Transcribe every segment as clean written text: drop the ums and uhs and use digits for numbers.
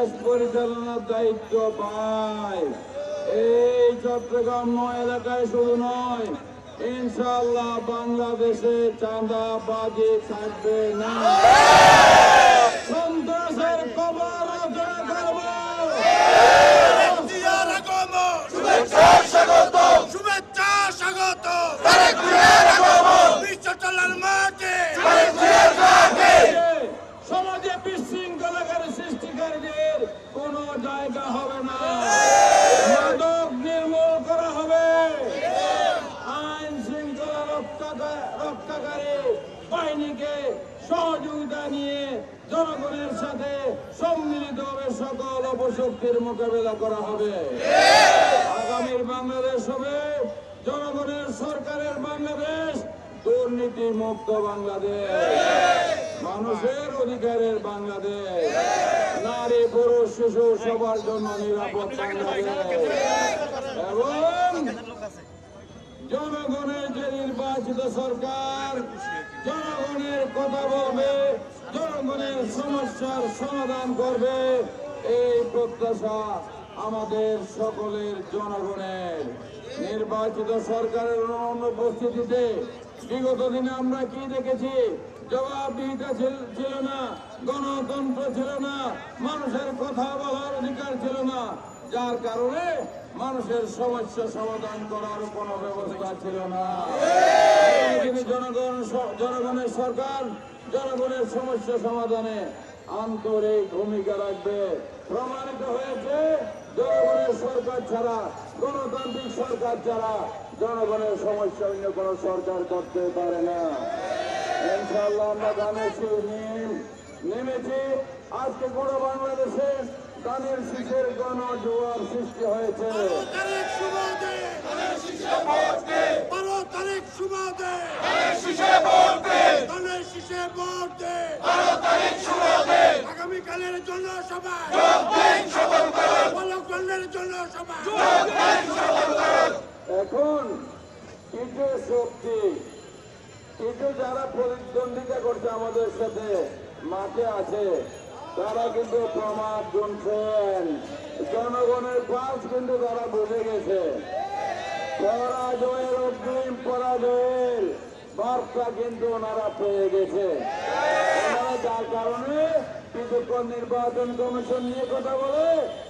দেশ পরিচালনার দায়িত্ব পায়। এই চট্টগ্রাম নয় এলাকায় শুধু নয়, ইনশাআল্লাহ বাংলাদেশে চাঁদাবাজি থাকবে না। সন্ত্রাসের কবর রচনা করব। শুভেচ্ছা স্বাগত বিশ্ব চলার মাঠে সমাজে বিশৃঙ্খলাকারী সৃষ্টিকারীদের কোনো জায়গা হবে না। মাদক নির্মূল করা হবে। আইন শৃঙ্খলা রক্ষাকারী বাহিনীকে সহযোগিতা নিয়ে জনগণের সাথে সম্মিলিতভাবে সকল অপশক্তির মোকাবেলা করা হবে। আগামীর বাংলাদেশ হবে জনগণের সরকারের বাংলাদেশ, দুর্নীতি মুক্ত বাংলাদেশ, মানুষের অধিকারের বাংলাদেশ, নারী পুরুষ শিশু সবার জন্য নিরাপদ বাংলাদেশ এবং জনগণের যে নির্বাচিত সরকার জনগণের কথা বলবে, জনগণের সমস্যার সমাধান করবে, এই প্রত্যাশা আমাদের সকলের জনগণের। নির্বাচিত সরকারের অনুপস্থিতিতে বিগত দিনে আমরা কি দেখেছি? জবাবদিহিতা ছিল না, গণতন্ত্র ছিল না, মানুষের কথা বলার অধিকার ছিল না, যার কারণে মানুষের সমস্যা সমাধান করার কোনো ব্যবস্থা ছিল না। জনগণের সরকার জনগণের সমস্যা সমাধানে আন্তরিক ভূমিকা রাখবে। প্রমাণিত হয়েছে জনগণের সরকার ছাড়া, গণতান্ত্রিক সরকার ছাড়া জনগণের সমস্যা অন্য কোনো সরকার করতে পারে না। ইনশাআল্লাহ আমরা ধানের শীষ নেমেছি। আজকে গোটা বাংলাদেশে ধানের শীষের গণজোয়ার সৃষ্টি হয়েছে। আগামীকালের জনসভা জনসভা এখন কিছু শক্তি, কিছু যারা প্রতিদ্বন্দ্বিতা করছে আমাদের সাথে মাঠে আছে, তারা কিন্তু প্রমাদ গুনছেন। জনগণের পাশ কিন্তু তারা বুঝে গেছে। পরাজয়ের অগ্রিম পরাজয়ের বার্তা কিন্তু ওনারা পেয়ে গেছে। যার কারণে কিছুক্ষণ নির্বাচন কমিশন নিয়ে কথা বলে,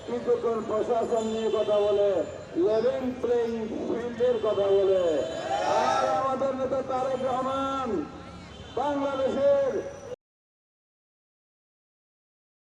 কিছুক্ষণ প্রশাসন নিয়ে কথা বলে, লেভেল প্লেইং ফিল্ডের কথা বলে। আর আমাদের নেতা তারেক রহমান বাংলাদেশের